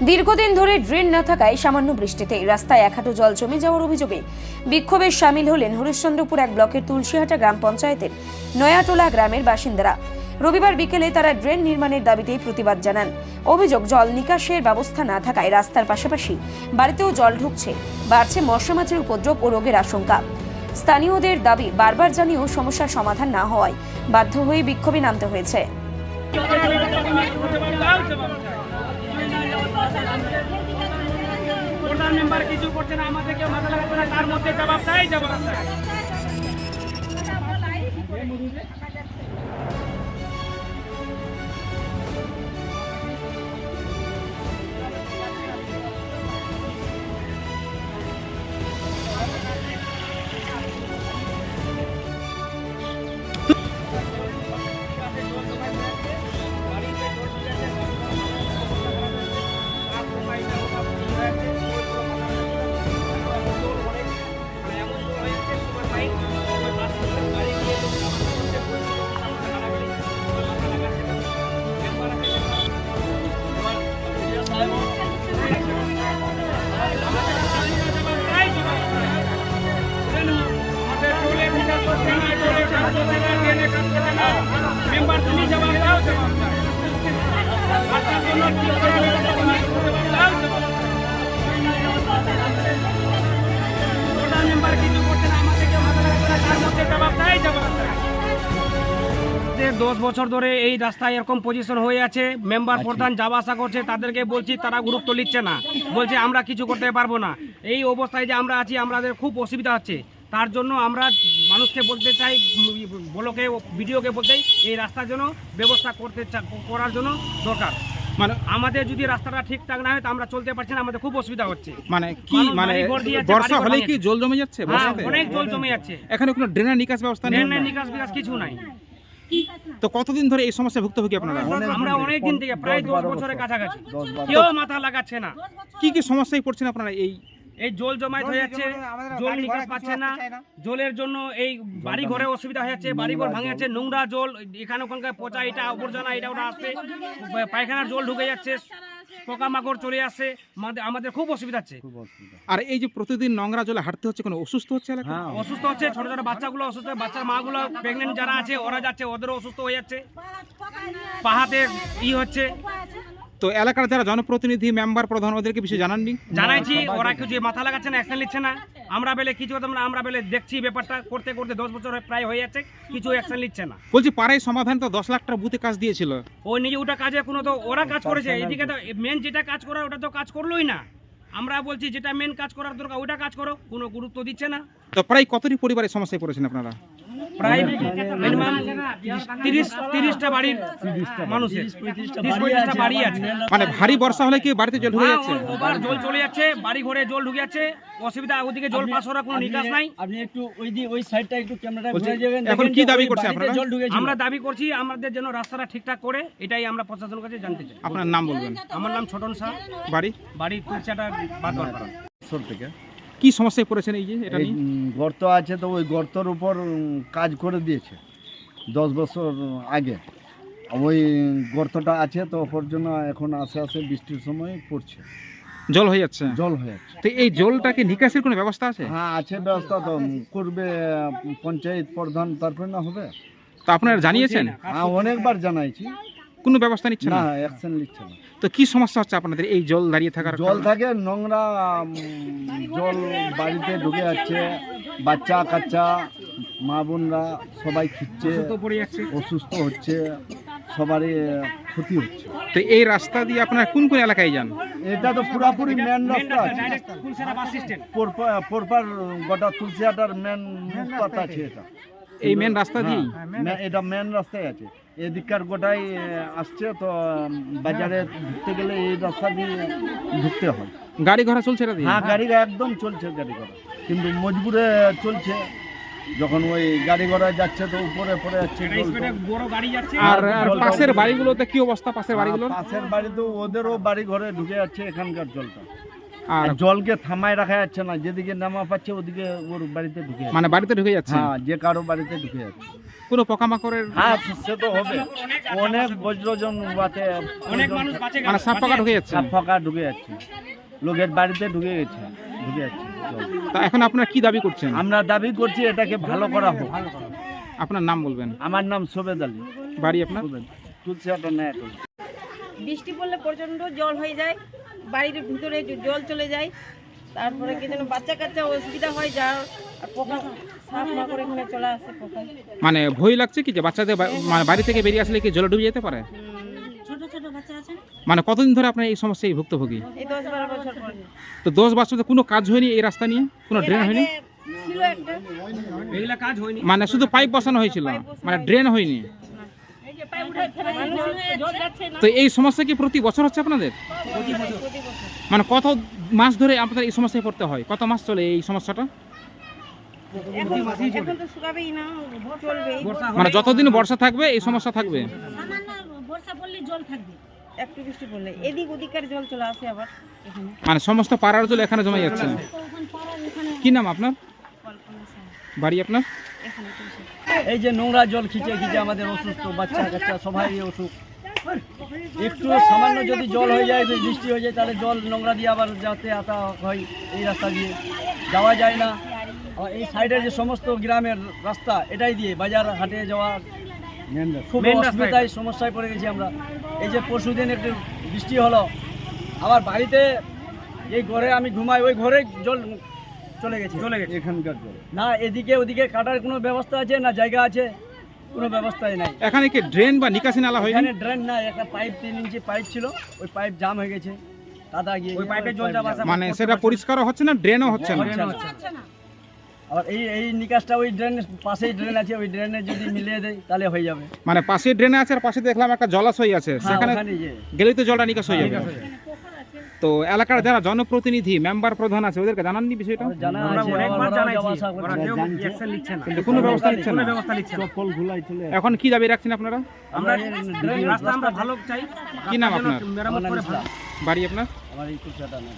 দীর্ঘদিন ধরে ড্রেন না থাকায় সামান্য বৃষ্টিতে রাস্তায় এক হাঁটু জল জমে যাওয়ার অভিযোগে বিক্ষোভে সামিল হলেন হরিশ্চন্দ্রপুর এক ব্লকের তুলসীহাটা গ্রাম পঞ্চায়েতের নয়াটোলা গ্রামের বাসিন্দারা। রবিবার বিকেলে তারা ড্রেন নির্মাণের দাবিতে প্রতিবাদ জানান। অভিযোগ, জল নিকাশের ব্যবস্থা না থাকায় রাস্তার পাশাপাশি বাড়িতেও জল ঢুকছে, বাড়ছে মশা মাছির উপদ্রব ও রোগের আশঙ্কা। স্থানীয়দের দাবি, বারবার জানিয়েও সমস্যার সমাধান না হওয়ায় বাধ্য হয়ে বিক্ষোভে নামতে হয়েছে। প্রধান মেম্বার কিছু করছে না, আমাদের কেউ মাথা লাগাচ্ছে না, তার মধ্যে জবাব চাই। মেম্বার তুমি জবাব দাও, প্রধান মেম্বার কিছু করছে না, আমাদের কেউ মাথা লাগাচ্ছে না, তার মধ্যে জবাব চাই। 10 বছর ধরে এই রাস্তায় এরকম পজিশন হয়ে আছে, মেম্বার প্রধান যাওয়া আসা করছে, তাদেরকে বলছি, তারা গুরুত্ব নিচ্ছে না, বলছে আমরা কিছু করতে পারবো না। এই অবস্থায় যে আমরা আছি, আমাদের খুব অসুবিধা হচ্ছে। তার জন্য আমরা মানুষকে বলতে চাই, ব্লকে ভিডিওকে বলতে চাই, এই রাস্তার জন্য ব্যবস্থা করার জন্য দরকার। মানে আমাদের যদি রাস্তাটা ঠিকঠাক না হয় তো আমরা চলতে পারছি না, আমাদের খুব অসুবিধা হচ্ছে। মানে কি, মানে বর্ষা হলেই কি জল জমে যাচ্ছে? বর্ষাতে অনেক জল জমে যাচ্ছে। এখানে কোনো ড্রেনের নিকাশ ব্যবস্থা নেই? ড্রেনের নিকাশ কিছু নাই। তো কতদিন ধরে এই সমস্যা ভুক্তভোগী আপনারা? আমরা অনেক দিন থেকে, প্রায় 10 বছরের কাছাকাছি। কেউ মাথা লাগাচ্ছে না। কি কি সমস্যায় পড়ছেন আপনারা? এই জল জমায়েত হয়ে যাচ্ছে, জল নিকাশ পাচ্ছে না, জলের জন্য এই বাড়ি ঘরে অসুবিধা হয়ে যাচ্ছে, বাড়ি ঘর ভাঙে যাচ্ছে, নোংরা জল এখানে ওখানকার পচা, এটা আবর্জনা, এটা ওটা আসছে, পায়খানার জল ঢুকে যাচ্ছে, পোকামাকড় চলে আসছে, আমাদের খুব অসুবিধা হচ্ছে। আর এই যে প্রতিদিন নোংরা জলে হাঁটতে হচ্ছে, কোনো অসুস্থ হচ্ছে এলাকা? অসুস্থ হচ্ছে, ছোট ছোট বাচ্চাগুলো অসুস্থ, বাচ্চার মাগুলো প্রেগনেন্ট যারা আছে ওরা যাচ্ছে, ওদেরও অসুস্থ হয়ে যাচ্ছে, পাহাতে হচ্ছে। তো এলাকার যারা জনপ্রতিনিধি, মেম্বার, প্রধান, ওদেরকে বিষয়ে জানাননি? জানাইছি, ওরা কিছু মাথা লাগাচ্ছে না, অ্যাকশন নিচ্ছে না। আমরা বেলে কিছু করতাম না, আমরা বেলে দেখছি ব্যাপারটা করতে করতে 10 বছর প্রায় হয়ে যাচ্ছে, কিছু অ্যাকশন নিচ্ছে না। বলছি, পাড়ায় সমাধান তো 10 লাখ টাকা বুথে কাজ দিয়েছিল, ও নিজে ওটা কাজে কোনো তো ওরা কাজ করেছে, এদিকে তো মেন যেটা কাজ করার ওটা তো কাজ করলোই না। আমরা বলছি যেটা মেন কাজ করার দরকার ওটা কাজ করো, কোনো গুরুত্ব দিচ্ছে না। তো প্রায় কতটি পরিবারের সমস্যায় পড়েছেন আপনারা? প্রায় মিনিমাম 30টা বাড়ির মানুষের 30-35টা বাড়ি আছে। মানে ভারী বর্ষা হলে কি বাড়িতে জল ঢুকে যাচ্ছে? জল চলে যাচ্ছে, বাড়ি ঘরে জল ঢুকে যাচ্ছে, অসুবিধা। ওদিকে জল পাস করার কোনো নিকাশ নাই। আপনি একটু ওই সাইডটা একটু ক্যামেরাটা ঘুরে যাবেন। এখন কি দাবি করছে আপনারা? আমরা দাবি করছি আমাদের যেন রাস্তাটা ঠিকঠাক করে, এটাই আমরা প্রশাসনের কাছে জানতে চাই। আপনার নাম বলবেন? আমার নাম ছোটন শাহ, বাড়ি তুলচাটা বাদবারপাড়া। থেকে কি সমস্যায় পড়েছেন এই যে এটা নিয়ে? গর্ত আছে, তো ওই গর্তর উপর কাজ করে দিয়েছে 10 বছর আগে। ওই গর্তটা আছে, তো ওপর জন্য এখন আস্তে বৃষ্টির সময় পড়ছে, জল হয়ে যাচ্ছে। তো এই জলটাকে নিকাশের কোনো ব্যবস্থা আছে? হ্যাঁ আছে, ব্যবস্থা তো করবে পঞ্চায়েত প্রধান, তারপরে না হবে। তো আপনারা জানিয়েছেন? হ্যাঁ, অনেকবার জানাইছি, কোনো ব্যবস্থা নিচ্ছে না, অ্যাকশন নিচ্ছে না। তো কি সমস্যা হচ্ছে আপনাদের এই জল দাঁড়িয়ে থাকার? জল থাকে, নোংরা জল বাড়িতে ঢুকে যাচ্ছে, বাচ্চা কাচ্চা, মা বোনরা সবাই খিচ্ছে, অসুস্থ হচ্ছে, সবারই ক্ষতি হচ্ছে। তো এই রাস্তা দিয়ে আপনারা কোন কোন এলাকায় যান? এটা তো পুরাপুরি মেন রাস্তা আছে, পরপর গোটা তুলসিয়াটার মেন মুখপাত আছে। এটা এই মেন রাস্তা দিয়ে, এটা মেন রাস্তায় আছে, এদিককার গোটাই আসছে। তো বাজারে ঢুকতে গেলে এই রাস্তা দিয়ে ঢুকতে হয়। গাড়ি ঘোড়া চলছে এটা দিয়ে? হ্যাঁ, গাড়ি একদম চলছে, গাড়ি ঘোড়া, কিন্তু মজবুরে চলছে। যখন ওই গাড়ি ঘোড়া যাচ্ছে তো উপরে পড়ে যাচ্ছে। আর পাশের বাড়িগুলোতে কি অবস্থা? পাশের বাড়িতে ওদেরও বাড়ি ঘরে ঢুকে যাচ্ছে এখানকার জলটা। আর জলকে থামায় রাখা যাচ্ছে না, যেদিকে নামা পাচ্ছে ওদিকে ওর বাড়িতে ঢুকে যাচ্ছে। মানে বাড়িতে ঢুকে যাচ্ছে? হ্যাঁ, যে কারো বাড়িতে ঢুকে যাচ্ছে। কোনো পোকামাকড়ের হ্যাঁ, সে তো হবে, অনেক বজ্রজন বাতে অনেক মানুষ বাঁচে মানে সাপ পোকা ঢুকে যাচ্ছে? সাপ ফাঁকা ঢুকে যাচ্ছে, লোকের বাড়িতে ঢুকে যাচ্ছে জল। তা এখন আপনারা কি দাবি করছেন? আমরা দাবি করছি এটাকে ভালো করা হোক। আপনার নাম বলবেন? আমার নাম সোবেদ আলী, বাড়ি আপনার? তুলসিহাটা নয়াটোলা। বৃষ্টি পড়লে প্রচণ্ড জল হয়ে যায়, বাড়ির ভিতরে জল চলে যায়, তারপরে কি যেন বাচ্চা কাচ্চা অসুবিধা হয়, যার আর পোকা সাপ মাকড় এখানে চলে আসে পোকা। মানে ভয় লাগছে কি যে বাচ্চাদের মানে বাড়ি থেকে বেরিয়ে আসলে কি জলে ডুবে যেতে পারে? ছোট ছোট বাচ্চা আছে না, মানে কতদিন ধরে আপনার এই সমস্যায় ভুক্তভোগী? এই 10-12 বছর পরে তো 10 বছর কোনো কাজ হয়নি এই রাস্তা নিয়ে? কোনো ড্রেন হয়নি? ছিল একটা, এগুলা কাজ হয়নি। মানে শুধু পাইপ বসানো হয়েছিল, মানে ড্রেন হয়নি? মানুষ জল যাচ্ছে না। তো এই সমস্যা কি প্রতি বছর হচ্ছে আপনাদের? মানে কত মাস ধরে আপনাদের এই সমস্যায় পড়তে হয়? কত মাস চলে এই সমস্যাটা? এখন তো শুকাবেই না, চলবে। মানে যতদিন বর্ষা থাকবে এই সমস্যা থাকবে? বর্ষা পড়লে জল থাকবে, একটু বৃষ্টি পড়লে এদিক ওদিকের জল চলে আসে আবার এখানে। মানে সমস্ত পাড়ার জল এখানে জমে যাচ্ছে? কি নাম আপনার? বাড়ি আপনার? এই যে নোংরা জল খিচে খিচে আমাদের অসুস্থ বাচ্চা কাচ্চা সবাই অসুখ। একটু সামান্য যদি জল হয়ে যায়, বৃষ্টি হয়ে যায়, তাহলে জল নোংরা দিয়ে আবার যাতে আতা হয়, এই রাস্তা দিয়ে যাওয়া যায় না। আর এই সাইডের যে সমস্ত গ্রামের রাস্তা এটাই দিয়ে বাজার হাটে যাওয়া খুব Main রাস্তা অসুবিধায় সমস্যায় পড়ে গেছি আমরা। এই যে পরশুদিন একটু বৃষ্টি হলো, আবার বাড়িতে এই ঘরে আমি ঘুমাই, ওই ঘরে জল চলে গেছে এখানকার জল। না এদিকে ওদিকে কাটার কোনো ব্যবস্থা আছে না, জায়গা আছে, কোনো ব্যবস্থাই নাই। এখানে কি ড্রেন বা নিকাশি নালা হয়নি? এখানে ড্রেন নাই, একটা পাইপ 3 ইঞ্চি পাইপ ছিল, ওই পাইপ জাম হয়ে গেছে, দাদা গিয়ে ওই পাইপের জল যাওয়া আসা মানে সেটা পরিষ্কারও হচ্ছে না, ড্রেনও হচ্ছে না? আবার এই নিকাশটা ওই ড্রেনের পাশেই ড্রেন আছে, ওই ড্রেনে যদি মিলিয়ে দেয় তাহলে হয়ে যাবে। মানে পাশে ড্রেনে আছে আর পাশে দেখলাম একটা জলাশয় আছে, সেখানে ওখানে যে গেলেই তো জলটা নিকাশ হয়ে যাবে। তো এলাকার যারা জনপ্রতিনিধি মেম্বার প্রধান আছে ওদেরকে জানাননি বিষয়টা? জানা আমরা আছে, অনেকবার ওরাও জানাইছি, যাওয়া আসা করছে। ওরা কেউ অ্যাকশন নিচ্ছে না। কিন্তু কোনো ব্যবস্থা নিচ্ছে কোনো না। ব্যবস্থা নিচ্ছে না। এখন কি দাবি রাখছেন আপনারা? আমরা রাস্তা আমরা ভালো চাই। কি নাম আপনার? মেরামত করে ভালো। বাড়ি আপনার? আমার এই কুচাটা না